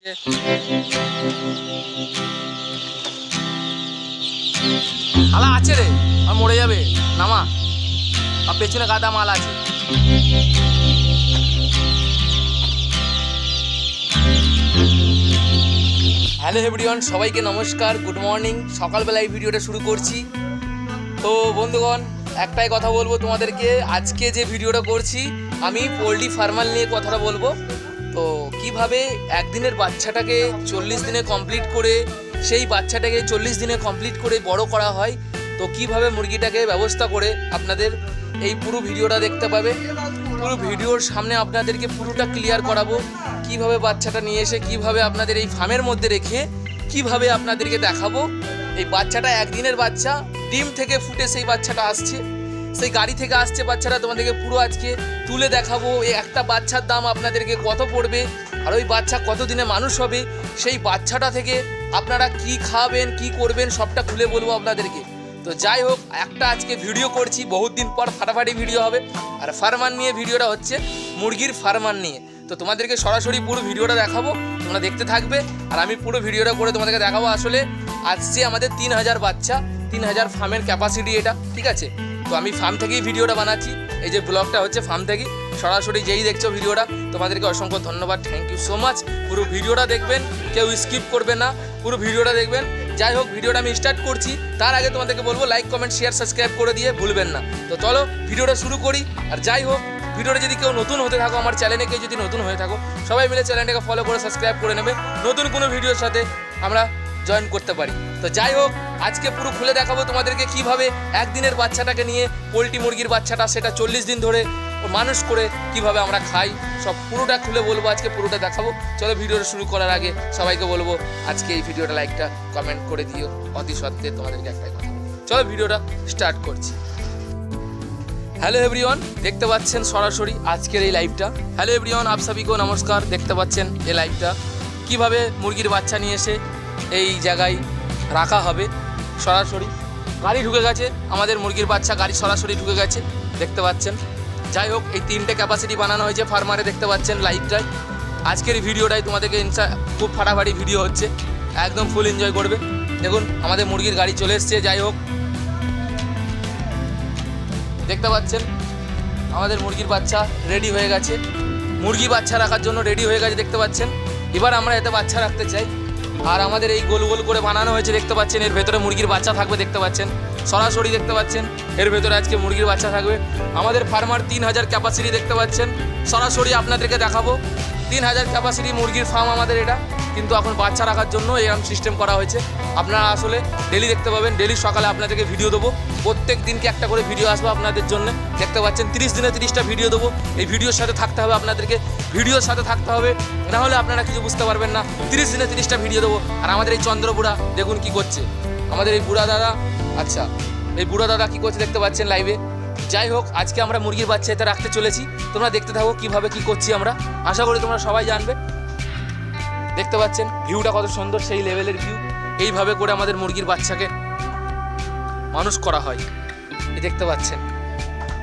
আলা আছে রে, আর মরে যাবে নামা, আর পেছনে গাদা মাল আছে। হ্যালো এভরিওয়ান, সবাইকে নমস্কার, গুড মর্নিং। সকালবেলায় ভিডিওটা শুরু করছি। তো বন্ধুগণ, একটাই কথা বলবো তোমাদেরকে, আজকে যে ভিডিওটা করছি আমি পোলট্রি ফার্মার নিয়ে কথাটা বলবো। তো কিভাবে একদিনের বাচ্চাটাকে 40 দিনে কমপ্লিট করে, সেই বাচ্চাটাকে 40 দিনে কমপ্লিট করে বড় করা হয়, তো কিভাবে মুরগিটাকে ব্যবস্থা করে আপনাদের এই পুরো ভিডিওটা দেখতে পাবে। পুরো ভিডিওর সামনে আপনাদেরকে পুরোটা ক্লিয়ার করাবো, কিভাবে বাচ্চাটা নিয়ে এসে কিভাবে আপনাদের এই ফার্মের মধ্যে রেখে কিভাবে আপনাদেরকে দেখাবো। এই বাচ্চাটা একদিনের বাচ্চা, ডিম থেকে ফুটে সেই বাচ্চাটা আসছে, সেই গাড়ি থেকে আসছে বাচ্চাটা, তোমাদেরকে পুরো আজকে তুলে দেখাবো। এই একটা বাচ্চার দাম আপনাদেরকে কত পড়বে, আর ওই বাচ্চা কত দিনে মানুষ হবে, সেই বাচ্চাটা থেকে আপনারা কি খাবেন কি করবেন সবটা খুলে বলবো আপনাদেরকে। তো যাই হোক, একটা আজকে ভিডিও করছি, বহুত দিন পর ফাটাফাটি ভিডিও হবে। আর ফার্মার নিয়ে ভিডিওটা হচ্ছে, মুরগির ফার্মার নিয়ে। তো তোমাদেরকে সরাসরি পুরো ভিডিওটা দেখাবো, তোমরা দেখতে থাকবে। আর আমি পুরো ভিডিওটা করে তোমাদেরকে দেখাবো। আসলে আসছে আমাদের 3000 বাচ্চা, 3000 ফার্মের ক্যাপাসিটি এটা, ঠিক আছে। তো আমি ফার্ম থেকেই ভিডিওটা বানাচ্ছি, এই যে ব্লগটা হচ্ছে ফার্ম থেকেই। সরাসরি যেই দেখছো ভিডিওটা, তোমাদেরকে অসংখ্য ধন্যবাদ, থ্যাংক ইউ সো মাচ। পুরো ভিডিওটা দেখবেন, কেউ স্কিপ করবে না, পুরো ভিডিওটা দেখবেন। যাই হোক, ভিডিওটা আমি স্টার্ট করছি, তার আগে তোমাদেরকে বলবো লাইক কমেন্ট শেয়ার সাবস্ক্রাইব করে দিয়ে ভুলবেন না। তো চলো ভিডিওটা শুরু করি। আর যাই হোক, ভিডিওটা যদি কেউ নতুন হতে থাকো, আমার চ্যানেলে কেউ যদি নতুন হয়ে থাকো, সবাই মিলে চ্যানেলটাকে ফলো করে সাবস্ক্রাইব করে নেবে, নতুন কোনো ভিডিওর সাথে আমরা জয়েন করতে পারি। তো যাই হোক, আজকে পুরো খুলে দেখাবো তোমাদেরকে কিভাবে একদিনের বাচ্চাটাকে নিয়ে, পোলট্রি মুরগির বাচ্চাটা সেটা 40 দিন ধরে মানুষ করে কিভাবে আমরা খাই, সব পুরোটা খুলে বলবো আজকে, পুরোটা দেখাবো। চলো ভিডিওটা শুরু করার আগে সবাইকে বলবো আজকে এই ভিডিওটা লাইকটা কমেন্ট করে দিও, অতি সত্ত্বে তোমাদেরকে একটাই কথা। চলো ভিডিওটা স্টার্ট করছি। হ্যালো এভরিওয়ান, দেখতে পাচ্ছেন সরাসরি আজকের এই লাইভটা। হ্যালো এভরিওয়ান, আপ সবিকো নমস্কার। দেখতে পাচ্ছেন এই লাইভটা, কিভাবে মুরগির বাচ্চা নিয়ে এসে এই জায়গায় রাখা হবে। সরাসরি গাড়ি ঢুকে গেছে, আমাদের মুরগির বাচ্চা গাড়ি সরাসরি ঢুকে গেছে, দেখতে পাচ্ছেন। যাই হোক, এই 3টে ক্যাপাসিটি বানানো হয়েছে ফার্মারে, দেখতে পাচ্ছেন লাইভটাই। আজকের এই ভিডিওটাই তোমাদেরকে খুব ফাটাফাটি ভিডিও হচ্ছে, একদম ফুল এনজয় করবে। দেখুন আমাদের মুরগির গাড়ি চলে এসছে। যাই হোক, দেখতে পাচ্ছেন আমাদের মুরগির বাচ্চা রেডি হয়ে গেছে, মুরগি বাচ্চা রাখার জন্য রেডি হয়ে গেছে, দেখতে পাচ্ছেন। এবার আমরা এতে বাচ্চা রাখতে চাই। আর আমাদের এই গোল গোল করে বানানো হয়েছে, দেখতে পাচ্ছেন। এর ভেতরে মুরগির বাচ্চা থাকবে, দেখতে পাচ্ছেন সরাসরি, দেখতে পাচ্ছেন এর ভেতরে আজকে মুরগির বাচ্চা থাকবে। আমাদের ফার্মার 3000 ক্যাপাসিটি, দেখতে পাচ্ছেন সরাসরি আপনাদেরকে দেখাবো। 3000 ক্যাপাসিটি মুরগির ফার্ম আমাদের এটা, কিন্তু এখন বাচ্চা রাখার জন্য এরকম সিস্টেম করা হয়েছে। আপনারা আসলে ডেলি দেখতে পাবেন, ডেলি সকালে আপনাদেরকে ভিডিও দেবো, প্রত্যেক দিনকে একটা করে ভিডিও আসবে আপনাদের জন্য, দেখতে পাচ্ছেন। 30 দিনে 30টা ভিডিও দেবো, এই ভিডিওর সাথে থাকতে হবে আপনাদেরকে, ভিডিওর সাথে থাকতে হবে, নাহলে আপনারা কিছু বুঝতে পারবেন না। 30 দিনে 30টা ভিডিও দেবো। আর আমাদের এই চন্দ্রপুরা দেখুন কি করছে, আমাদের এই বুড়া দাদা, আচ্ছা এই বুড়া দাদা কী করছে দেখতে পাচ্ছেন লাইভে। যাই হোক, আজকে আমরা মুরগির বাচ্চা এতে রাখতে চলেছি, তোমরা দেখতে থাকো কীভাবে কী করছি আমরা, আশা করি তোমরা সবাই জানবে। দেখতে পাচ্ছেন ভিউটা কত সুন্দর, সেই লেভেলের ভিউ। এইভাবে করে আমাদের মুরগির বাচ্চাকে মানুষ করা হয়, এই দেখতে পাচ্ছেন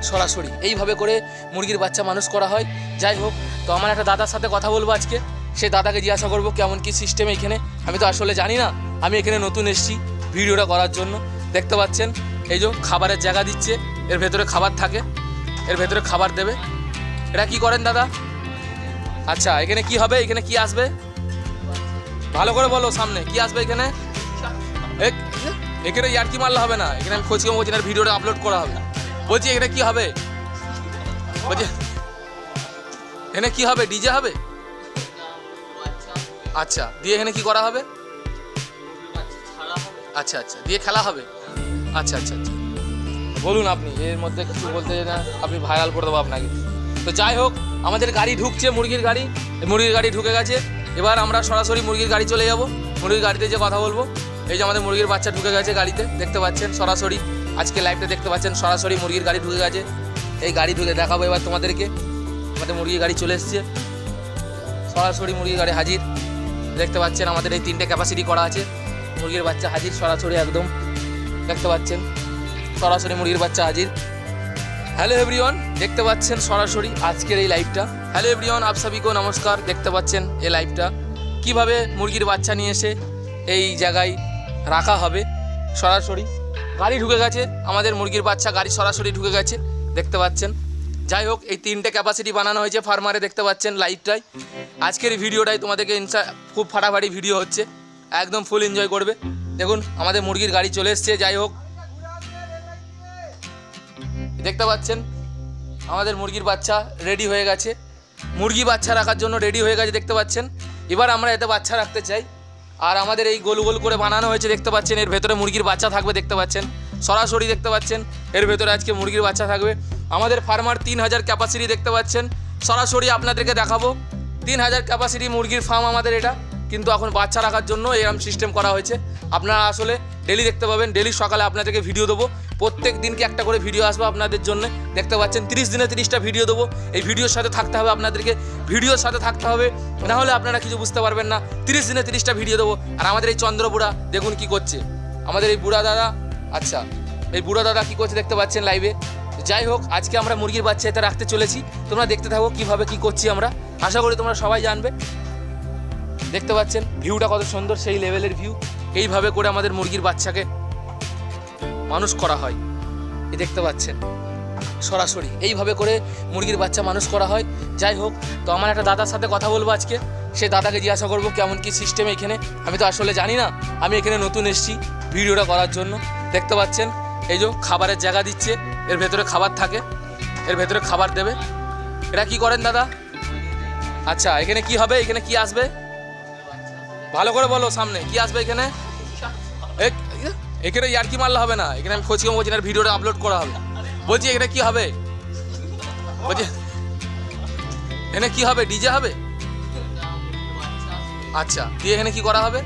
সরাসরি এইভাবে করে মুরগির বাচ্চা মানুষ করা হয়। যাই হোক, তো আমার একটা দাদার সাথে কথা বলবো আজকে, সেই দাদাকে জিজ্ঞাসা করবো কেমন কী সিস্টেম এখানে। আমি তো আসলে জানি না, আমি এখানে নতুন এসেছি ভিডিওটা করার জন্য। দেখতে পাচ্ছেন এই যে খাবারের জায়গা দিচ্ছে, এর ভেতরে খাবার থাকে, এর ভেতরে খাবার দেবে। এটা কি করেন দাদা? আচ্ছা, এখানে কি হবে, এখানে কি আসবে ভালো করে বলো, সামনে কি আসবে এখানে? এখানে ইয়ার্কি মারলে হবে না, এখানে আমি খোঁজকে বলছি না, ভিডিওটা আপলোড করা হবে। বলছি এখানে কি হবে, বলছি এখানে কি হবে, ডিজে হবে? আচ্ছা, দিয়ে এখানে কি করা হবে? আচ্ছা আচ্ছা, দিয়ে খেলা হবে। আচ্ছা আচ্ছা আচ্ছা, বলুন আপনি, এর মধ্যে কিছু বলতে না, আপনি ভাইরাল করে দেবো আপনাকে। তো যাই হোক, আমাদের গাড়ি ঢুকছে, মুরগির গাড়ি, মুরগির গাড়ি ঢুকে গেছে। এবার আমরা সরাসরি মুরগির গাড়ি চলে যাব, মুরগির গাড়িতে যে কথা বলবো। এই যে আমাদের মুরগির বাচ্চা ঢুকে গেছে গাড়িতে, দেখতে পাচ্ছেন সরাসরি আজকে লাইভটা দেখতে পাচ্ছেন, সরাসরি মুরগির গাড়ি ঢুকে গেছে। এই গাড়ি ঢুকে দেখাবো এবার তোমাদেরকে, আমাদের মুরগির গাড়ি চলে এসছে, সরাসরি মুরগির গাড়ি হাজির। দেখতে পাচ্ছেন আমাদের এই 3টে ক্যাপাসিটি করা আছে, মুরগির বাচ্চা হাজির সরাসরি একদম, দেখতে পাচ্ছেন সরাসরি মুরগির বাচ্চা হাজির। হ্যালো এভরিওয়ান, দেখতে পাচ্ছেন সরাসরি আজকের এই লাইভটা। হ্যালো এভরিওয়ান, আপ সবিকো নমস্কার। দেখতে পাচ্ছেন এই লাইভটা, কিভাবে মুরগির বাচ্চা নিয়ে এসে এই জায়গায় রাখা হবে। সরাসরি গাড়ি ঢুকে গেছে, আমাদের মুরগির বাচ্চা গাড়ি সরাসরি ঢুকে গেছে দেখতে পাচ্ছেন। যাই হোক, এই 3টে ক্যাপাসিটি বানানো হয়েছে ফার্মারে দেখতে পাচ্ছেন লাইভটাই। আজকের এই ভিডিওটাই তোমাদেরকে খুব ফাটাফাটি ভিডিও হচ্ছে, একদম ফুল এনজয় করবে। দেখুন আমাদের মুরগির গাড়ি চলে এসছে। যাই হোক, দেখতে পাচ্ছেন আমাদের মুরগির বাচ্চা রেডি হয়ে গেছে, মুরগি বাচ্চা রাখার জন্য রেডি হয়ে গেছে দেখতে পাচ্ছেন। এবার আমরা এতে বাচ্চা রাখতে চাই, আর আমাদের এই গোল গোল করে বানানো হয়েছে দেখতে পাচ্ছেন। এর ভেতরে মুরগির বাচ্চা থাকবে দেখতে পাচ্ছেন, সরাসরি দেখতে পাচ্ছেন এর ভেতরে আজকে মুরগির বাচ্চা থাকবে। আমাদের ফার্মার 3000 ক্যাপাসিটি দেখতে পাচ্ছেন, সরাসরি আপনাদেরকে দেখাবো। 3000 ক্যাপাসিটি মুরগির ফার্ম আমাদের এটা, কিন্তু এখন বাচ্চা রাখার জন্য এরকম সিস্টেম করা হয়েছে। আপনারা আসলে ডেলি দেখতে পাবেন, ডেলি সকালে আপনাদেরকে ভিডিও দেবো, প্রত্যেক দিনকে একটা করে ভিডিও আসবে আপনাদের জন্য দেখতে পাচ্ছেন। 30 দিনে 30টা ভিডিও দেবো, এই ভিডিওর সাথে থাকতে হবে আপনাদেরকে, ভিডিওর সাথে থাকতে হবে, না হলে আপনারা কিছু বুঝতে পারবেন না। 30 দিনে 30টা ভিডিও দেবো। আর আমাদের এই চন্দ্রপুরা দেখুন কি করছে, আমাদের এই বুড়া দাদা, আচ্ছা এই বুড়া দাদা কী করছে দেখতে পাচ্ছেন লাইভে। যাই হোক, আজকে আমরা মুরগির বাচ্চা এতে রাখতে চলেছি, তোমরা দেখতে থাকো কীভাবে কী করছি আমরা, আশা করি তোমরা সবাই জানবে। দেখতে পাচ্ছেন ভিউটা কত সুন্দর, সেই লেভেলের ভিউ। এইভাবে করে আমাদের মুরগির বাচ্চাকে মানুষ করা হয়, এই দেখতে পাচ্ছেন সরাসরি এইভাবে করে মুরগির বাচ্চা মানুষ করা হয়। যাই হোক, তো আমার একটা দাদার সাথে কথা বলবো আজকে, সে দাদাকে জিজ্ঞাসা করবো কেমন কি সিস্টেম এখানে। আমি তো আসলে জানি না, আমি এখানে নতুন এসেছি ভিডিওটা করার জন্য। দেখতে পাচ্ছেন এই যে খাবারের জায়গা দিচ্ছে, এর ভেতরে খাবার থাকে, এর ভেতরে খাবার দেবে। এটা কি করেন দাদা? আচ্ছা, এখানে কি হবে, এখানে কি আসবে ভালো করে বলো, সামনে কি আসবে এখানে? এখানে ইয়ার্কি মারলে হবে না, এখানে আমি খোঁজকে বলছি না, ভিডিওটা আপলোড করা হবে। বলছি এখানে কি হবে, বলছি এখানে কি হবে, ডিজে হবে? আচ্ছা, দিয়ে এখানে কি করা হবে?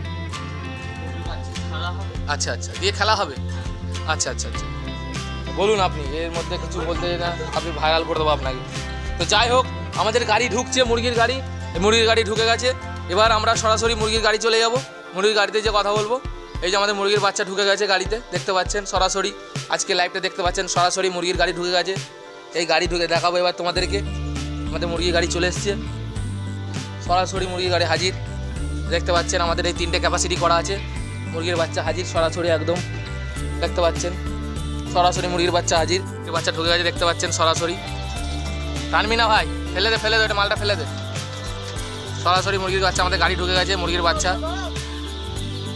আচ্ছা আচ্ছা, দিয়ে খেলা হবে। আচ্ছা আচ্ছা আচ্ছা, বলুন আপনি, এর মধ্যে কিছু বলতে না, আপনি ভাইরাল করে দেবো আপনাকে। তো যাই হোক, আমাদের গাড়ি ঢুকছে, মুরগির গাড়ি, মুরগির গাড়ি ঢুকে গেছে। এবার আমরা সরাসরি মুরগির গাড়ি চলে যাব, মুরগির গাড়িতে যে কথা বলবো। এই যে আমাদের মুরগির বাচ্চা ঢুকে গেছে গাড়িতে দেখতে পাচ্ছেন, সরাসরি আজকে লাইভটা দেখতে পাচ্ছেন, সরাসরি মুরগির গাড়ি ঢুকে গেছে। এই গাড়ি ঢুকে দেখাবো এবার তোমাদেরকে, আমাদের মুরগির গাড়ি চলে এসছে, সরাসরি মুরগির গাড়ি হাজির দেখতে পাচ্ছেন। আমাদের এই 3টে ক্যাপাসিটি করা আছে, মুরগির বাচ্চা হাজির সরাসরি একদম দেখতে পাচ্ছেন, সরাসরি মুরগির বাচ্চা হাজির। এই বাচ্চা ঢুকে গেছে দেখতে পাচ্ছেন সরাসরি। টানবি না ভাই, ফেলে দে ফেলে দে, এটা মালটা ফেলে দে। সরাসরি মুরগির বাচ্চা আমাদের গাড়ি ঢুকে গেছে, মুরগির বাচ্চা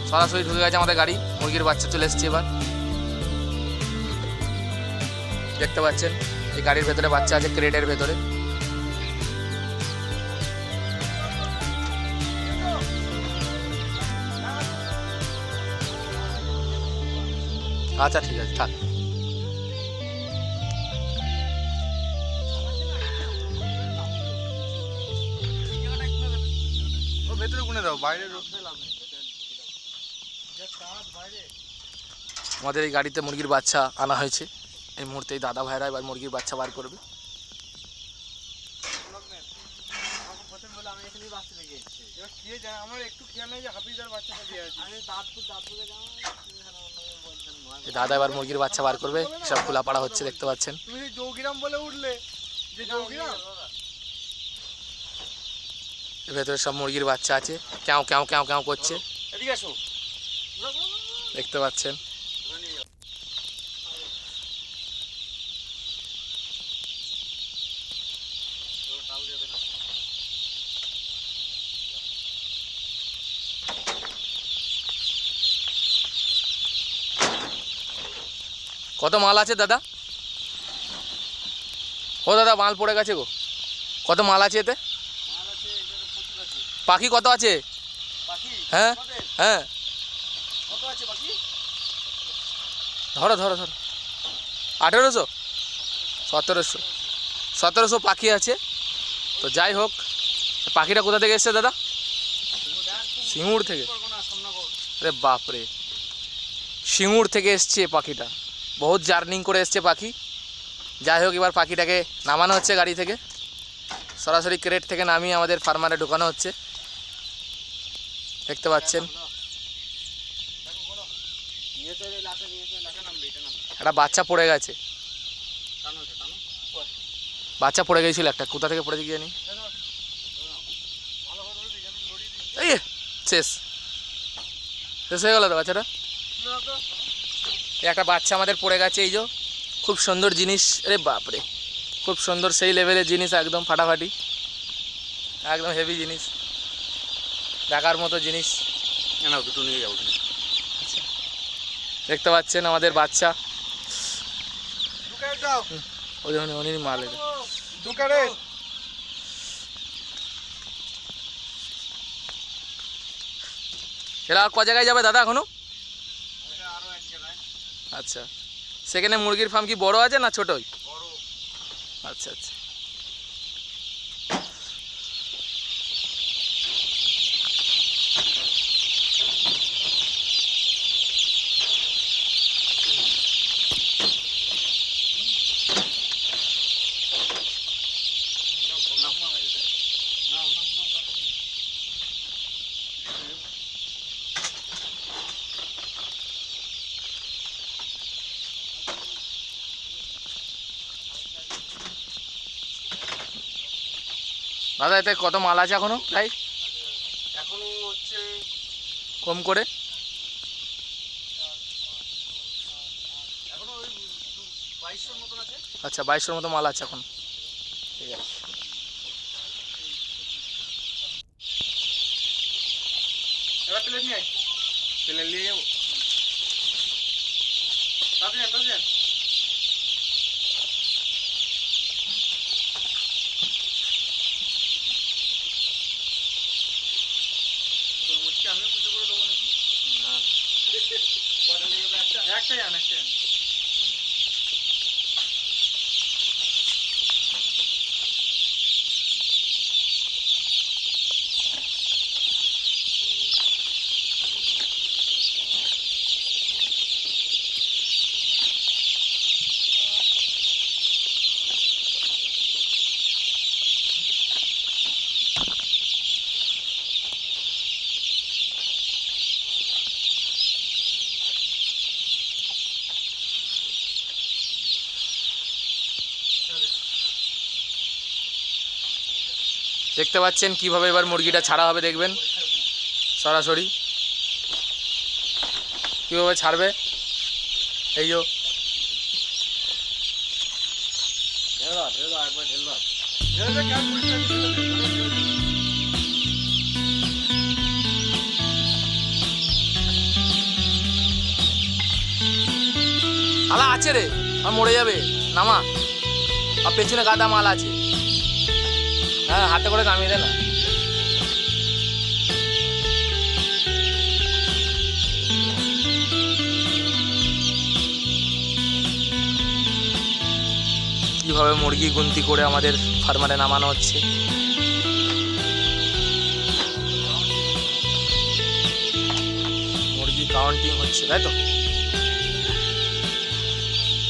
সরাসরি ঢুকে গেছে আমাদের গাড়ি, মুরগির বাচ্চা চলে এসছে। এবার দেখতে পাচ্ছেন এই গাড়ির ভেতরে বাচ্চা আছে, ক্রেটের ভেতরে। আচ্ছা ঠিক আছে, থাক। আমাদের এই গাড়িতে মুরগির বাচ্চা আনা হয়েছে, এই মুহূর্তে এই দাদা ভাইরা এবার মুরগির বাচ্চা বার করবে। দাদা এবার মুরগির বাচ্চা বার করবে, সব খোলা পাড়া হচ্ছে দেখতে পাচ্ছেন। এর ভেতরে সব মুরগির বাচ্চা আছে, ক্যাও ক্যাও ক্যাও ক্যাও করছে দেখতে পাচ্ছেন। কত মাল আছে দাদা? ও দাদা মাল পড়ে গেছে গো, কত মাল আছে এতে? পাখি কত আছে? হ্যাঁ হ্যাঁ, ধরো ধরো ধরো, 1800 1700 পাখি আছে। তো যাই হোক, পাখিটা কোথা থেকে এসছে দাদা? সিঙ্গুর থেকে? আরে বাপরে, সিঙ্গুর থেকে এসছে পাখিটা, বহুত জার্নিং করে এসছে পাখি। যাই হোক, এবার পাখিটাকে নামানো হচ্ছে গাড়ি থেকে, সরাসরি ক্রেট থেকে নামিয়ে আমাদের ফার্মারে ঢোকানো হচ্ছে দেখতে পাচ্ছেন। একটা বাচ্চা পড়ে গেছে, বাচ্চা পড়ে গেছিল একটা, কোথা থেকে পড়েছে কি জানি। এই শেষ শেষ হয়ে গেল তো বাচ্চাটা। একটা বাচ্চা আমাদের পড়ে গেছে, এই যে খুব সুন্দর জিনিস, আরে বাপরে খুব সুন্দর সেই লেভেলের জিনিস, একদম ফাটাফাটি, একদম হেভি জিনিস, দেখার মতো জিনিস। না দুটো নিয়ে যাবো। আচ্ছা দেখতে পাচ্ছেন আমাদের বাচ্চা, ওই অনেক মাল এটা। এরা ক জায়গায় যাবে দাদা এখনো? আচ্ছা সেখানে মুরগির ফার্ম কি বড় আছে না ছোটই? আচ্ছা আচ্ছা। দাদা এতে কত মাল আছে এখনো প্রায়? এখনো হচ্ছে কম করে এখনো ওই 2200 মতন আছে। আচ্ছা 2200 মতো মাল আছে এখন, ঠিক আছে। এবার প্লেট নিয়ে আয়, প্লেট নিয়ে যাবো। তাড়াতাড়ি যান। তরমুজকে আমিও কুচো করে দেবো নাকি? না কটা নিয়ে যাবে? একটাই আন। দেখতে পাচ্ছেন কিভাবে এবার মুরগিটা ছাড়া হবে, দেখবেন সরাসরি কিভাবে ছাড়বে। এই যে আলা আছে রে, আর মরে যাবে, নামা। আর পেছনে গাদা মাল আছে, হ্যাঁ হাতে করে নামিয়ে দে না। কিভাবে মুরগি গুনতি করে আমাদের ফার্মারে নামানো হচ্ছে। মুরগি কাউন্টিং হচ্ছে, তাই তো?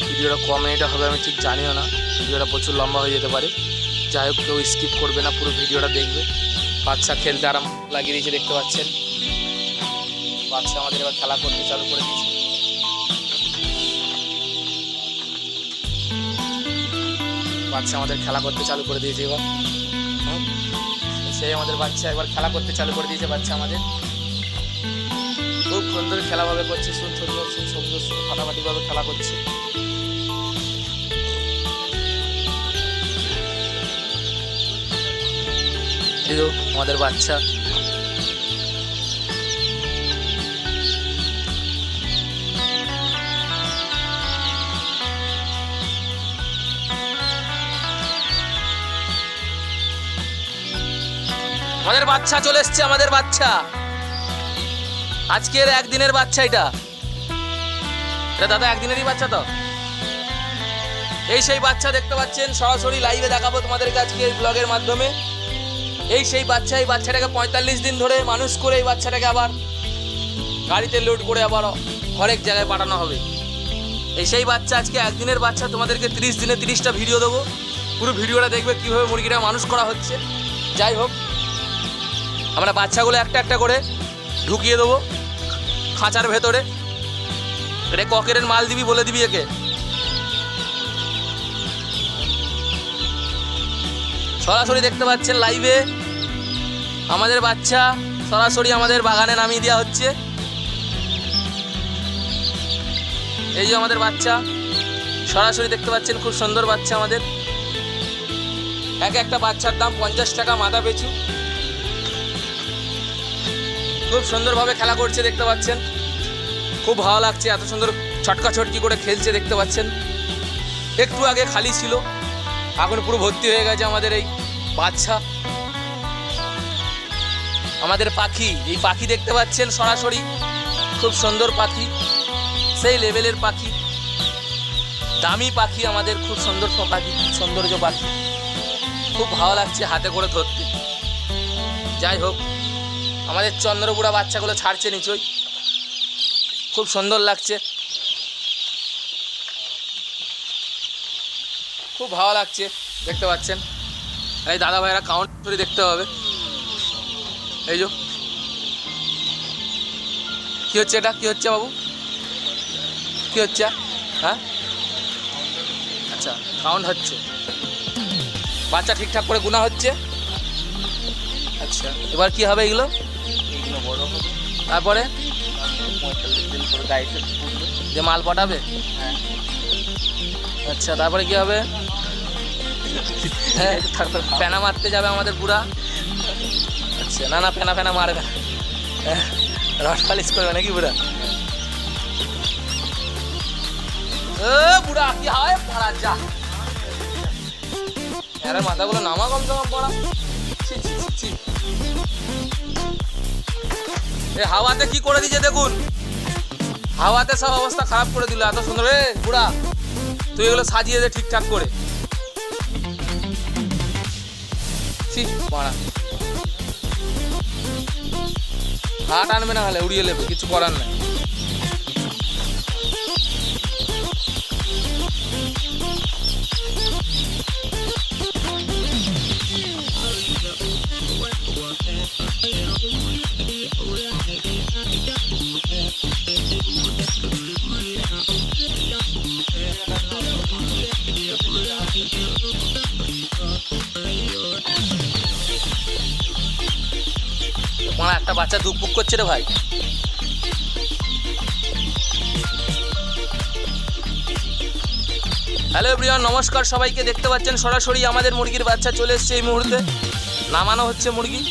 ভিডিওটা ক মিনিটে হবে আমি ঠিক জানিও না, ভিডিওটা প্রচুর লম্বা হয়ে যেতে পারে। যাই হোক কেউ স্কিপ করবে না, পুরো ভিডিওটা দেখবে। বাচ্চা খেলতে আরাম লাগিয়ে দিয়েছে, দেখতে পাচ্ছেন। বাচ্চা আমাদের এবার খেলা করতে চালু করে দিয়েছে। বাচ্চা আমাদের খেলা করতে চালু করে দিয়েছে এবার। সেই আমাদের বাচ্চা এবার খেলা করতে চালু করে দিয়েছে। বাচ্চা আমাদের খুব সুন্দর খেলাভাবে করছে, সুন্দর ফাটাফাটিভাবে খেলা করছে। এই তো আমাদের বাচ্চা, আমাদের বাচ্চা চলে এসছে। আমাদের বাচ্চা আজকের একদিনের বাচ্চা, এটা দাদা একদিনেরই বাচ্চা তো। এই সেই বাচ্চা দেখতে পাচ্ছেন, সরাসরি লাইভে দেখাবো তোমাদেরকে আজকে এই ব্লগের মাধ্যমে। এই সেই বাচ্চা, এই বাচ্চাটাকে 45 দিন ধরে মানুষ করে এই বাচ্চাটাকে আবার গাড়িতে লোড করে আবার হরেক জায়গায় পাঠানো হবে। এই সেই বাচ্চা, আজকে একদিনের বাচ্চা। তোমাদেরকে 30 দিনে 30টা ভিডিও দেবো, পুরো ভিডিওটা দেখবে কীভাবে মুরগিটা মানুষ করা হচ্ছে। যাই হোক আমরা বাচ্চাগুলো একটা একটা করে ঢুকিয়ে দেবো খাঁচার ভেতরে। এটা ককের মাল দিবি বলে দিবি একে। সরাসরি দেখতে পাচ্ছেন লাইভে আমাদের বাচ্চা সরাসরি আমাদের বাগানে নামিয়ে দেওয়া হচ্ছে। এই যে আমাদের বাচ্চা সরাসরি দেখতে পাচ্ছেন, খুব সুন্দর বাচ্চা আমাদের। এক একটা বাচ্চার দাম 50 টাকা মাথা পিছু। খুব সুন্দরভাবে খেলা করছে দেখতে পাচ্ছেন, খুব ভালো লাগছে। এত সুন্দর ছটকা ছটকি করে খেলছে দেখতে পাচ্ছেন। একটু আগে খালি ছিল, এখন পুরো ভর্তি হয়ে গেছে আমাদের এই বাচ্চা। আমাদের পাখি, এই পাখি দেখতে পাচ্ছেন সরাসরি, খুব সুন্দর পাখি, সেই লেভেলের পাখি, দামি পাখি আমাদের, খুব সুন্দর পাখি, সৌন্দর্য পাখি। খুব ভালো লাগছে হাতে করে ধরতে। যাই হোক, আমাদের চন্দ্রপুরা বাচ্চাগুলো ছাড়ছে নিচই, খুব সুন্দর লাগছে, খুব ভালো লাগছে দেখতে পাচ্ছেন। এই দাদা ভাইরা কাউন্ট করে দেখতে হবে। এই যে কি হচ্ছে, এটা কি হচ্ছে বাবু, কি হচ্ছে? হ্যাঁ, আচ্ছা, কাউন্ট হচ্ছে, বাচ্চা ঠিকঠাক করে গুণা হচ্ছে। আচ্ছা, এবার কি হবে এগুলো? এইগুলো বড় হবে, তারপরে 45 দিন পরে গায়ে পুষবে। যে মাল পাঠাবে। হ্যাঁ, আচ্ছা, তারপরে কি হবে? হ্যাঁ, তারপর ফেনা মারতে যাবে আমাদের বুড়া। আচ্ছা, না না, ফেনা ফেনা মারবে না, রড পালিশ করবে নাকি বুড়া? বুড়া কি হয় পড়া, যা আরে মাথাগুলো নামা কম কম পড়া। এ হাওয়াতে কি করে দিয়েছে দেখুন, হাওয়াতে সব অবস্থা খারাপ করে দিল। এত সুন্দর, এ বুড়া তুই এগুলো সাজিয়ে দে ঠিকঠাক করে। হাট আনবে না হলে উড়িয়ে নেবে, কিছু করার নাই। আমার একটা বাচ্চা দুপুক করছে রে ভাই। হ্যালো এভরিওয়ান, নমস্কার সবাইকে। দেখতে পাচ্ছেন সরাসরি আমাদের মুরগির বাচ্চা চলে এসছে। এই মুহূর্তে নামানো হচ্ছে মুরগি,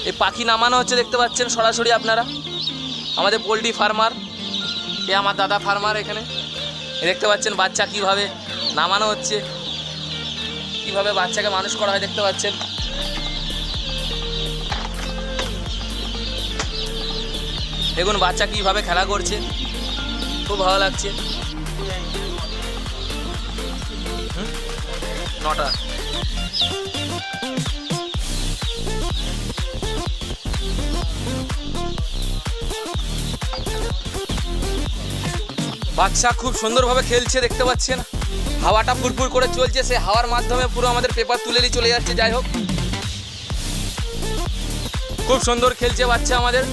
এই পাখি নামানো হচ্ছে দেখতে পাচ্ছেন সরাসরি আপনারা। আমাদের পোলট্রি ফার্মার, এ আমার দাদা ফার্মার। এখানে দেখতে পাচ্ছেন বাচ্চা কিভাবে নামানো হচ্ছে, কিভাবে বাচ্চাকে মানুষ করা হয় দেখতে পাচ্ছেন। দেখুন বাচ্চা কিভাবে খেলা করছে, খুব ভালো লাগছে। 9টা বাচ্চা খুব সুন্দরভাবে খেলছে দেখতে পাচ্ছেন। হাওয়াটা ফুরফুর করে চলছে, সেই হাওয়ার মাধ্যমে পুরো আমাদের পেপার তুলে নিয়ে চলে যাচ্ছে। যাই হোক, খুব সুন্দর খেলছে বাচ্চা আমাদের।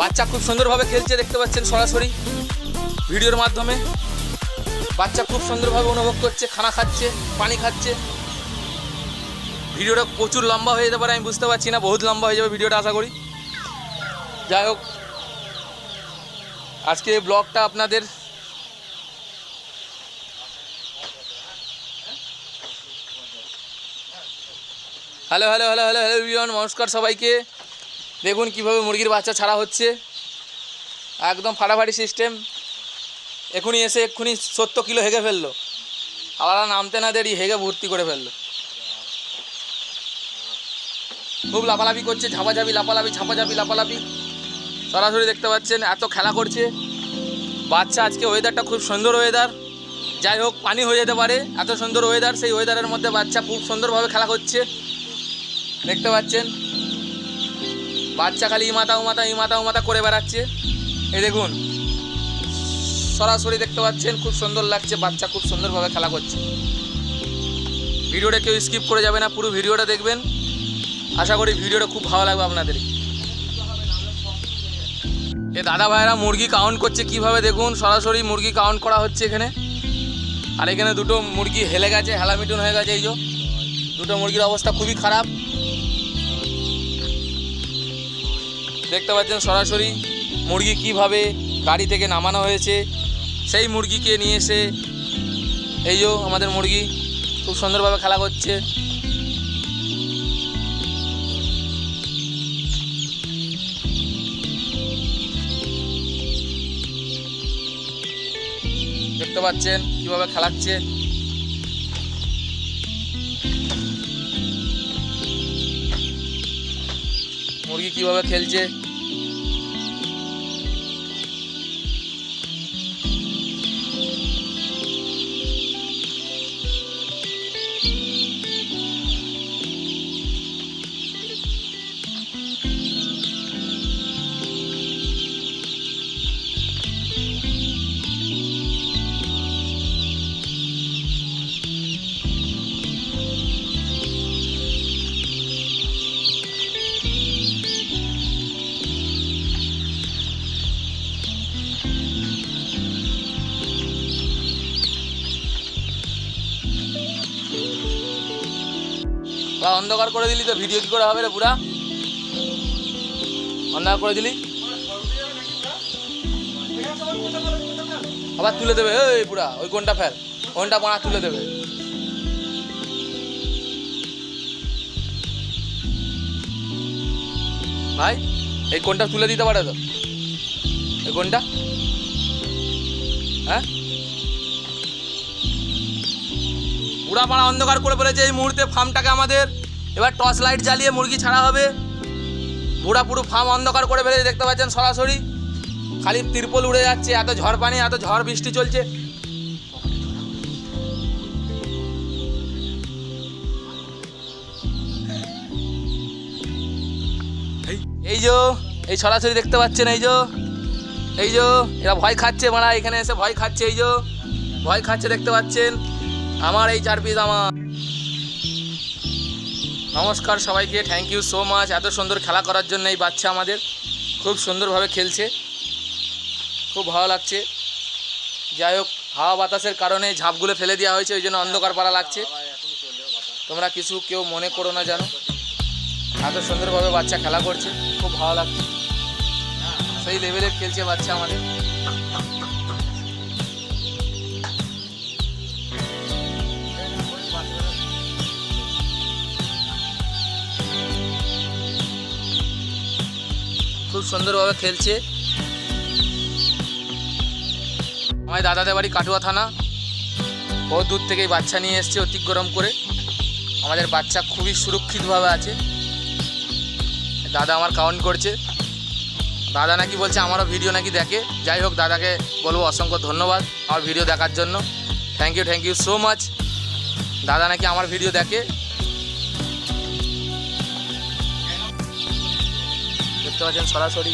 বাচ্চা খুব সুন্দরভাবে খেলছে দেখতে পাচ্ছেন সরাসরি ভিডিওর মাধ্যমে। বাচ্চা খুব সুন্দরভাবে অনুভব করছে, খানা খাচ্ছে, পানি খাচ্ছে। ভিডিওটা প্রচুর লম্বা হয়ে যেতে পারে, আমি বুঝতে পারছি না, বহুত লম্বা হয়ে যাবে ভিডিওটা আশা করি। যাই হোক, আজকে এই ব্লগটা আপনাদের hello hello hello hello hello everyone, নমস্কার সবাইকে। দেখুন কিভাবে মুরগির বাচ্চা ছাড়া হচ্ছে, একদম ফাটাফাটি সিস্টেম। এক্ষুনি এসে এক্ষুনি 70 কিলো হেগে ফেললো, আবার নামতে না দেরি হেগে ভর্তি করে ফেললো। খুব লাফালাফি করছে, ঝাপাঝাপি লাফালাফি, ঝাপাঝাপি লাফালাফি সরাসরি দেখতে পাচ্ছেন। এত খেলা করছে বাচ্চা। আজকে ওয়েদারটা খুব সুন্দর ওয়েদার। যাই হোক, পানি হয়ে যেতে পারে, এত সুন্দর ওয়েদার। সেই ওয়েদারের মধ্যে বাচ্চা খুব সুন্দরভাবে খেলা করছে দেখতে পাচ্ছেন। বাচ্চা খালি ইমাতা উমাতা ইমাতা উমাতা করে বেড়াচ্ছে। এই দেখুন সরাসরি দেখতে পাচ্ছেন, খুব সুন্দর লাগছে। বাচ্চা খুব সুন্দরভাবে খেলা করছে। ভিডিওটা কেউ স্কিপ করে যাবে না, পুরো ভিডিওটা দেখবেন। আশা করি ভিডিওটা খুব ভালো লাগবে আপনাদের। এ দাদা ভাইরা মুরগি কাউন্ট করছে কিভাবে দেখুন, সরাসরি মুরগি কাউন্ট করা হচ্ছে এখানে। আর এখানে দুটো মুরগি হেলে গেছে, হেলামিটুন হয়ে গেছে। এই যে দুটো মুরগির অবস্থা খুবই খারাপ, দেখতে পাচ্ছেন সরাসরি মুরগি কিভাবে গাড়ি থেকে নামানো হয়েছে। সেই মুরগিকে নিয়ে এসে এই যে আমাদের মুরগি খুব সুন্দরভাবে খেলা করছে। দেখতে পাচ্ছেন কিভাবে খেলাচ্ছে। মুরগি কিভাবে খেলছে। অন্ধকার করে দিলি তো ভিডিও কি করে হবে রে? পুরা অন্ধকার করে দিলি, আবার তুলে দেবে। এই পুরা ওই কোনটা ফেল, কোনটা বানা তুলে দেবে। ভাই এই কোনটা তুলে দিতে পারে তো, এই কোনটা? হ্যাঁ পুরা পাড়া অন্ধকার করে ফেলেছে এই মুহূর্তে ফার্মটাকে আমাদের। এবার টর্চ লাইট জ্বালিয়ে মুরগি ছাড়া হবে। পুরা পুরো ফার্ম অন্ধকার করে ফেলেছে, দেখতে পাচ্ছেন সরাসরি খালি তিরপল উড়ে যাচ্ছে। এত ঝড় পানি, এত ঝড় বৃষ্টি চলছে। এই যে এই সরাসরি দেখতে পাচ্ছেন, এই যে এরা ভয় খাচ্ছে মারা, এখানে এসে ভয় খাচ্ছে। এই যে ভয় খাচ্ছে দেখতে পাচ্ছেন আমার এই 4 পিস আমার। নমস্কার সবাইকে, থ্যাংক ইউ সো মাচ এত সুন্দর খেলা করার জন্য। এই বাচ্চা আমাদের খুব সুন্দরভাবে খেলছে, খুব ভালো লাগছে। যাই হোক হাওয়া বাতাসের কারণে ঝাঁপগুলো ফেলে দেওয়া হয়েছে, ওই জন্য অন্ধকার পাড়া লাগছে। তোমরা কিছু কেউ মনে করো না জানো, এত সুন্দরভাবে বাচ্চা খেলা করছে, খুব ভালো লাগছে। সেই লেভেলের খেলছে বাচ্চা আমাদের। খুব সুন্দরভাবে খেলছে। আমার দাদাদের বাড়ি কাটুয়া থানা, বহু দূর থেকেই বাচ্চা নিয়ে এসছে অতিক্রম করে। আমাদের বাচ্চা খুবই সুরক্ষিতভাবে আছে। দাদা আমার কাউন্ট করছে। দাদা নাকি বলছে আমারও ভিডিও নাকি দেখে। যাই হোক দাদাকে বলবো অসংখ্য ধন্যবাদ আমার ভিডিও দেখার জন্য। Thank you so much. দাদা নাকি আমার ভিডিও দেখে। দেখতে পাচ্ছেন সরাসরি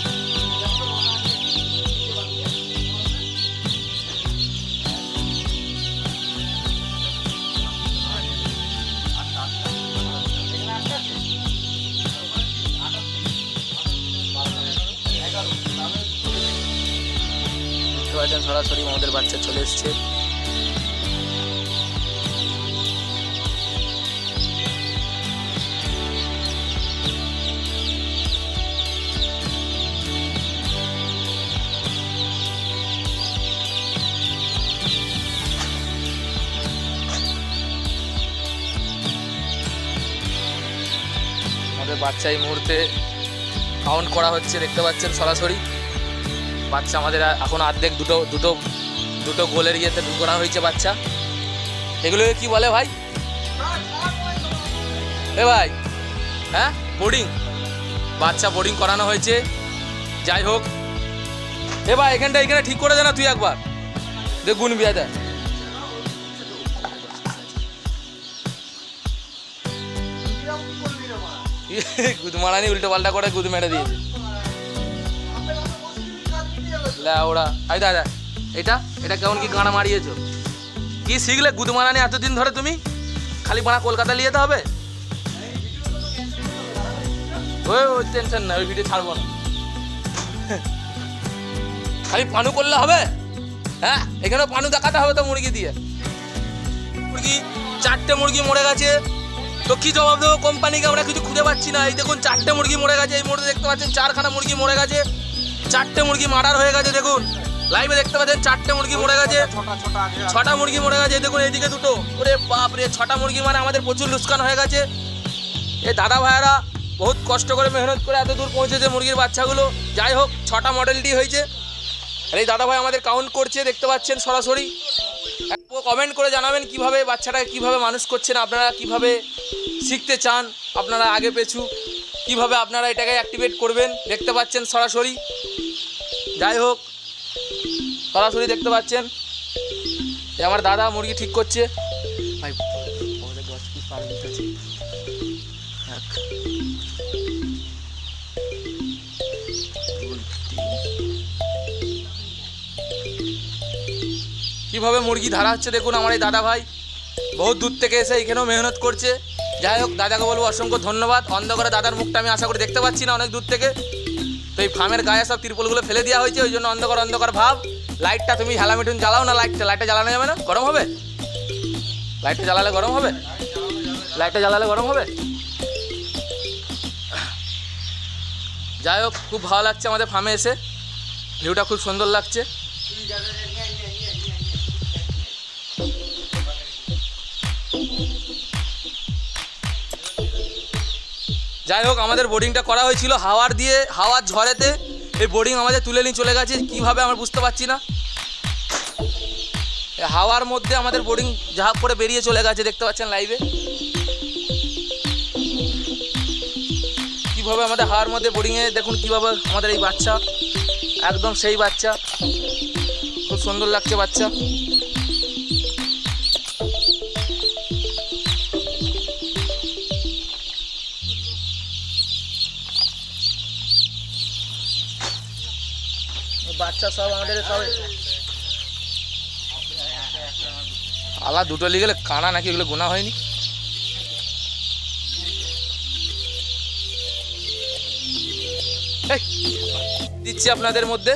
সরাসরি আমাদের বাচ্চা চলে এসছে। আমাদের বাচ্চা এই মুহূর্তে কাউন্ট করা হচ্ছে, দেখতে পাচ্ছেন সরাসরি। বাচ্চা আমাদের এখন অর্ধেক দুটো গোলের ইয়েতে করা হয়েছে বাচ্চা। এগুলোকে কি বলে ভাই? এ ভাই হ্যাঁ বোর্ডিং, বাচ্চা বোর্ডিং করানো হয়েছে। যাই হোক এ ভাই এখানে ঠিক করে দে না তুই একবার, দেখ গুণ বিয়া দেয়। গুদ মারানি উল্টো পাল্টা করে গুদ মেরে দিয়েছে। ওরা আই দাদা এটা কেমন কি গানা মারিয়েছো? কি শিখলে গুদ মারানি এতদিন ধরে তুমি? খালি বানা কলকাতা নিয়ে যেতে হবে? ওই টেনশন না, ওই ভিডিও ছাড়বো না। খালি পানু করলে হবে? হ্যাঁ এখানেও পানু দেখাতে হবে তো মুরগি দিয়ে। মুরগি, 4টে মুরগি মরে গেছে। তো কি জবাব দেবো কোম্পানিকে, আমরা কিছু খুঁজে পাচ্ছি না। এই দেখুন 4টে মুরগি মরে গেছে, এই মুহূর্তে দেখতে পাচ্ছেন 4খানা মুরগি মরে গেছে, 4টে মুরগি মার্ডার হয়ে গেছে। দেখুন লাইভে দেখতে পাচ্ছেন 4টে মুরগি মরে গেছে, 6টা মুরগি মরে গেছে। দেখুন এইদিকে দুটো, ওরে বাপরে 6টা মুরগি, মানে আমাদের প্রচুর লোকসান হয়ে গেছে। এই দাদা ভাইয়েরা বহুত কষ্ট করে মেহনত করে এত দূর পৌঁছেছে মুরগির বাচ্চাগুলো। যাই হোক 6টা মডেলটি হয়েছে। আর এই দাদা ভাই আমাদের কাউন্ট করছে, দেখতে পাচ্ছেন সরাসরি। কমেন্ট করে জানাবেন কিভাবে বাচ্চাটাকে কিভাবে মানুষ করছেন, আপনারা কিভাবে শিখতে চান, আপনারা আগে পেছু কিভাবে আপনারা এটাকে অ্যাক্টিভেট করবেন, দেখতে পাচ্ছেন সরাসরি। যাই হোক সরাসরি দেখতে পাচ্ছেন যে আমার দাদা মুরগি ঠিক করছে। ভাই 10 পিস পার দিতেছে। কীভাবে মুরগি ধরা হচ্ছে দেখুন আমার এই দাদা ভাই বহুত দূর থেকে এসে এখানেও মেহনত করছে। যাই হোক দাদাকে বলবো অসংখ্য ধন্যবাদ। অন্ধকারে দাদার মুখটা আমি আশা করি দেখতে পাচ্ছি না অনেক দূর থেকে। তো এই ফার্মের গায়ে সব তিরপলগুলো ফেলে দেওয়া হয়েছে, ওই জন্য অন্ধকার অন্ধকার ভাব। লাইটটা তুমি হেলামিটুন জ্বালাও না, লাইটটা জ্বালানো যাবে না, গরম হবে। লাইটটা জ্বালালে গরম হবে, লাইটটা জ্বালালে গরম হবে। যাই হোক খুব ভালো লাগছে আমাদের ফার্মে এসে, ভিউটা খুব সুন্দর লাগছে। যাই হোক আমাদের বোর্ডিংটা করা হয়েছিল হাওয়ার ঝড়েতে এই বোর্ডিং আমাদের তুলে নিয়ে চলে গেছে। কীভাবে আমরা বুঝতে পারছি না, হাওয়ার মধ্যে আমাদের বোর্ডিং ঝাঁপ করে বেরিয়ে চলে গেছে, দেখতে পাচ্ছেন লাইভে কীভাবে আমাদের হাওয়ার মধ্যে বোর্ডিংয়ে। দেখুন কীভাবে আমাদের এই বাচ্চা, একদম সেই বাচ্চা, খুব সুন্দর লাগছে বাচ্চা। বাচ্চা সব আমাদের সব আলা দুটো লিয়ে গেলে কানা নাকি, এগুলো গোনা হয়নি। দিচ্ছি আপনাদের মধ্যে,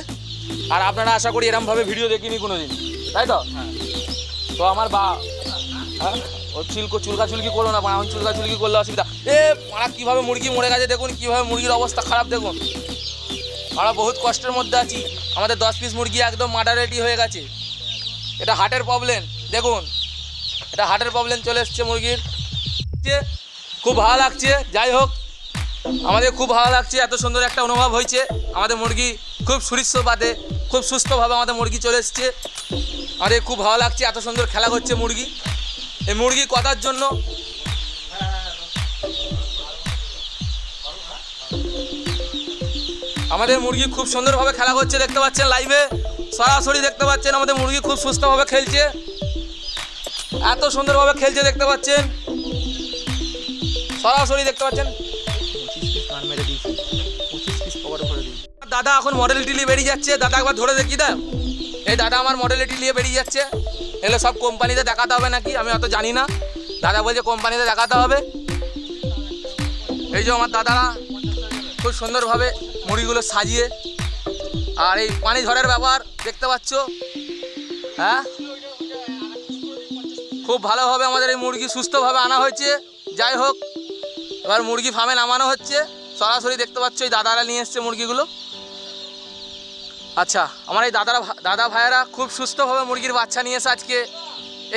আর আপনারা আশা করি এরমভাবে ভিডিও দেখিনি কোনোদিন, তাই তো? তো আমার হ্যাঁ ও চুলকাচুলকি করো না, এখন চুলকাচুলকি করলে অসুবিধা। পাড়া কীভাবে মুরগি মরে গেছে দেখুন, কীভাবে মুরগির অবস্থা খারাপ দেখুন। আমরা বহুত কষ্টের মধ্যে আছি, আমাদের 10 পিস মুরগি একদম মার্ডারেটি হয়ে গেছে। এটা হার্টের প্রবলেম, দেখুন এটা হার্টের প্রবলেম চলে এসছে মুরগির। খুব ভালো লাগছে। যাই হোক আমাদের খুব ভালো লাগছে, এত সুন্দর একটা অনুভব হয়েছে। আমাদের মুরগি খুব সুরিশ্বপাতে খুব সুস্থভাবে আমাদের মুরগি চলে এসছে। আমাদের খুব ভালো লাগছে, এত সুন্দর খেলা করছে মুরগি। এই মুরগি কথার জন্য আমাদের মুরগি খুব সুন্দরভাবে খেলা করছে, দেখতে পাচ্ছেন লাইভে সরাসরি দেখতে পাচ্ছেন। আমাদের মুরগি খুব সুস্থভাবে খেলছে, এত সুন্দরভাবে খেলছে দেখতে পাচ্ছেন, সরাসরি দেখতে পাচ্ছেন। 25 পিস পকেটে ভরে দিই। দাদা এখন মডেলিটি নিয়ে বেরিয়ে যাচ্ছে, দাদা একবার ধরে দেখি দা। এই দাদা আমার মডেলিটি নিয়ে বেরিয়ে যাচ্ছে। এগুলো সব কোম্পানিতে দেখাতে হবে নাকি আমি অত জানি না, দাদা বলছে কোম্পানিতে দেখাতে হবে। এই যে আমার দাদারা খুব সুন্দরভাবে মুরগিগুলো সাজিয়ে, আর এই পানি ঝড়ের ব্যাপার দেখতে পাচ্ছ, হ্যাঁ খুব ভালোভাবে আমাদের এই মুরগি সুস্থভাবে আনা হয়েছে। যাই হোক এবার মুরগি ফার্মে নামানো হচ্ছে, সরাসরি দেখতে পাচ্ছ এই দাদারা নিয়ে এসছে মুরগিগুলো। আচ্ছা আমার এই দাদা ভাইয়েরা খুব সুস্থভাবে মুরগির বাচ্চা নিয়ে এসে আজকে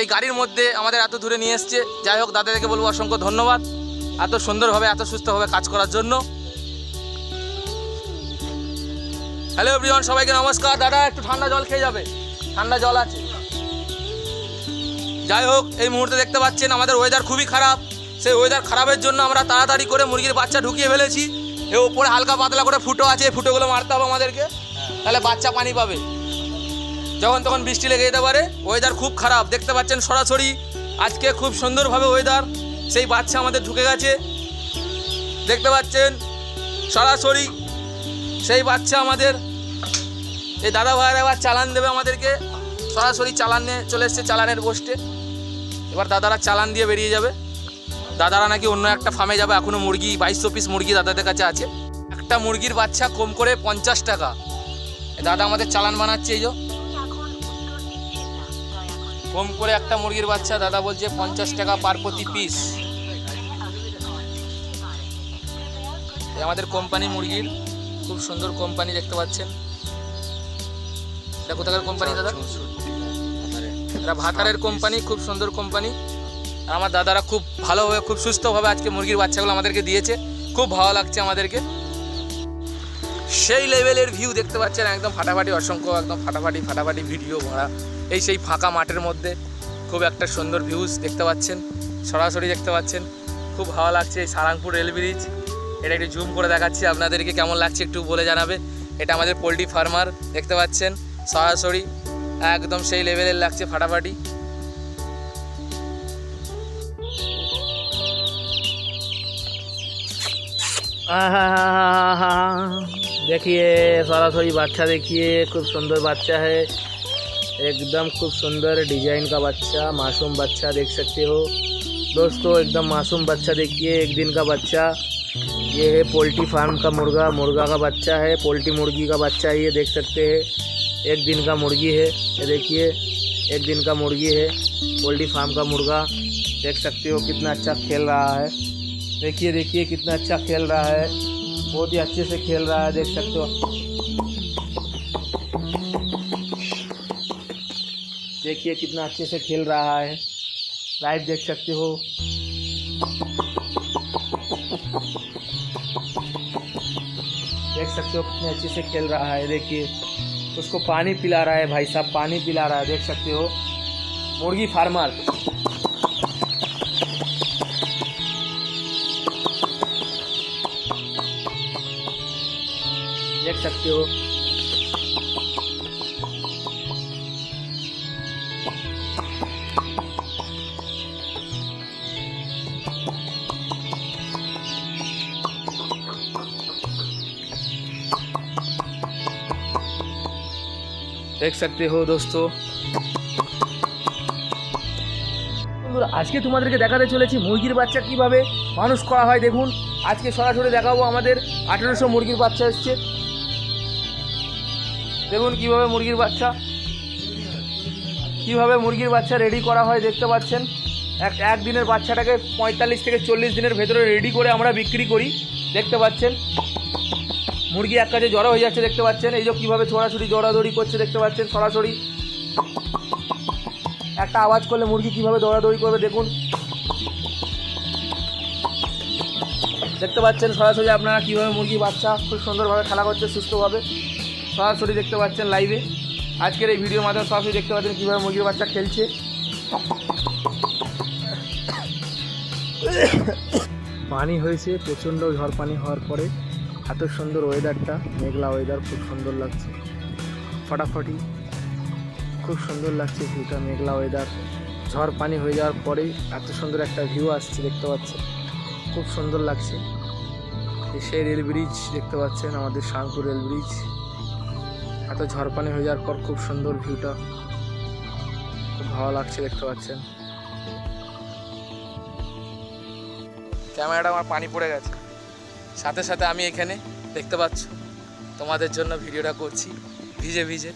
এই গাড়ির মধ্যে আমাদের এত দূরে নিয়ে এসছে। যাই হোক দাদাদেরকে বলবো অসংখ্য ধন্যবাদ এত সুন্দরভাবে এত সুস্থভাবে কাজ করার জন্য। হ্যালো এভরিওয়ান, সবাইকে নমস্কার। দাদা একটু ঠান্ডা জল খেয়ে যাবে, ঠান্ডা জল আছে। যাই হোক এই মুহূর্তে দেখতে পাচ্ছেন আমাদের ওয়েদার খুবই খারাপ, সেই ওয়েদার খারাপের জন্য আমরা তাড়াতাড়ি করে মুরগির বাচ্চা ঢুকিয়ে ফেলেছি। এর উপরে হালকা পাতলা করে ফুটো আছে, এই ফুটোগুলো মারতে হবে আমাদেরকে, তাহলে বাচ্চা পানি পাবে। যখন তখন বৃষ্টি লেগে যেতে পারে, ওয়েদার খুব খারাপ দেখতে পাচ্ছেন সরাসরি। আজকে খুব সুন্দরভাবে ওয়েদার, সেই বাচ্চা আমাদের ঢুকে গেছে দেখতে পাচ্ছেন সরাসরি। সেই বাচ্চা আমাদের এই দাদা ভাইয়ের এবার চালান দেবে আমাদেরকে, সরাসরি চালানে চলে এসছে চালানের পোস্টে। এবার দাদারা চালান দিয়ে বেরিয়ে যাবে। দাদারা নাকি অন্য একটা ফার্মে যাবে, এখনও মুরগি 2200 পিস মুরগি দাদাদের কাছে আছে। একটা মুরগির বাচ্চা কম করে 50 টাকা। দাদা আমাদের চালান বানাচ্ছে, এই যে কম করে একটা মুরগির বাচ্চা দাদা বলছে 50 টাকা পার প্রতি পিস। আমাদের কোম্পানি মুরগির খুব সুন্দর কোম্পানি দেখতে পাচ্ছেন। এটা কোথাকার কোম্পানি দাদা? এটা ভাতারের কোম্পানি, খুব সুন্দর কোম্পানি। আর আমার দাদারা খুব ভালোভাবে খুব সুস্থভাবে আজকে মুরগির বাচ্চাগুলো আমাদেরকে দিয়েছে, খুব ভালো লাগছে আমাদেরকে। সেই লেভেলের ভিউ দেখতে পাচ্ছেন, একদম ফাটাফাটি, অসংখ্য একদম ফাটাফাটি ভিডিও ভরা এই সেই ফাঁকা মাঠের মধ্যে খুব একটা সুন্দর ভিউজ দেখতে পাচ্ছেন, সরাসরি দেখতে পাচ্ছেন, খুব ভালো লাগছে। এই সারাংপুর রেল ব্রিজ, এটা একটু জুম করে দেখাচ্ছি আপনাদেরকে, কেমন লাগছে একটু বলে জানাবে। এটা আমাদের পোলট্রি ফার্মার দেখতে পাচ্ছেন, সরাসরি একদম সেই লেভেলের লাগছে, ফাটাফাটি। देखिए सरासरी बच्चा, देखिए खूब सुंदर बच्चा है, एकदम खूब सुंदर डिजाइन का बच्चा, मासूम बच्चा देख सकते हो दोस्तों, एकदम मासूम बच्चा। देखिए 1 दिन का बच्चा, ये है पोल्ट्री फार्म का मुर्गा का बच्चा है, पोल्ट्री मुर्गी का बच्चा है, ये देख सकते हैं 1 दिन का मुर्गी है। ये देखिए 1 दिन का मुर्गी है, पोल्ट्री फार्म का मुर्गा देख सकते हो, कितना अच्छा खेल रहा है। देखिए कितना अच्छा खेल रहा है, बहुत ही अच्छे से खेल रहा है, देख सकते हो। देखिए कितना अच्छे से खेल रहा है, लाइव देख सकते हो। देख सकते हो कितने अच्छे से खेल रहा है। देखिए उसको पानी पिला रहा है भाई साहब, पानी पिला रहा है, देख सकते हो। मुर्गी फार्मर देख सकते हो। देख सकते हो दोस्तों। আজকে তোমাদেরকে দেখাতে চলেছি মুরগির বাচ্চা কিভাবে মানুষ করা হয়। দেখুন আজকে সরাসরি দেখাবো, আমাদের 1800 মুরগির বাচ্চা এসছে। দেখুন কিভাবে মুরগির বাচ্চা রেডি করা হয়, দেখতে পাচ্ছেন। এক দিনের বাচ্চাটাকে 45 থেকে 40 দিনের ভেতরে রেডি করে আমরা বিক্রি করি, দেখতে পাচ্ছেন। মুরগি এক কাজে জড়ো হয়ে যাচ্ছে, দেখতে পাচ্ছেন। এই যে কীভাবে সরাসরি দৌড়াদৌড়ি করছে, দেখতে পাচ্ছেন। সরাসরি একটা আওয়াজ করলে মুরগি কীভাবে দৌড়াদৌড়ি করবে দেখুন, দেখতে পাচ্ছেন। সরাসরি আপনারা কীভাবে মুরগি বাচ্চা খুব সুন্দরভাবে খেলা করছে, সুস্থভাবে সরাসরি দেখতে পাচ্ছেন লাইভে। আজকের এই ভিডিওর মাধ্যমে সরাসরি দেখতে পাচ্ছেন কীভাবে মুরগির বাচ্চা খেলছে। পানি হয়েছে, প্রচণ্ড ঝড় পানি হওয়ার পরে এত সুন্দর ওয়েদারটা, মেঘলা ওয়েদার, খুব সুন্দর লাগছে, ফাটাফাটি খুব সুন্দর লাগছে ভিউটা। মেঘলা ওয়েদার, ঝড় পানি হয়ে যাওয়ার পরেই এত সুন্দর একটা ভিউ আসছে, দেখতে পাচ্ছেন, খুব সুন্দর লাগছে। সেই রেল ব্রিজ দেখতে পাচ্ছেন, আমাদের সারাংপুর রেল ব্রিজ। এত ঝড় পানি হয়ে যাওয়ার পর খুব সুন্দর ভিউটা, খুব ভালো লাগছে, দেখতে পাচ্ছেন। ক্যামেরাটা আমার পানি পড়ে গেছে, সাথে সাথে আমি এখানে দেখতে পাচ্ছ তোমাদের জন্য ভিডিওটা করছি ভিজে ভিজে।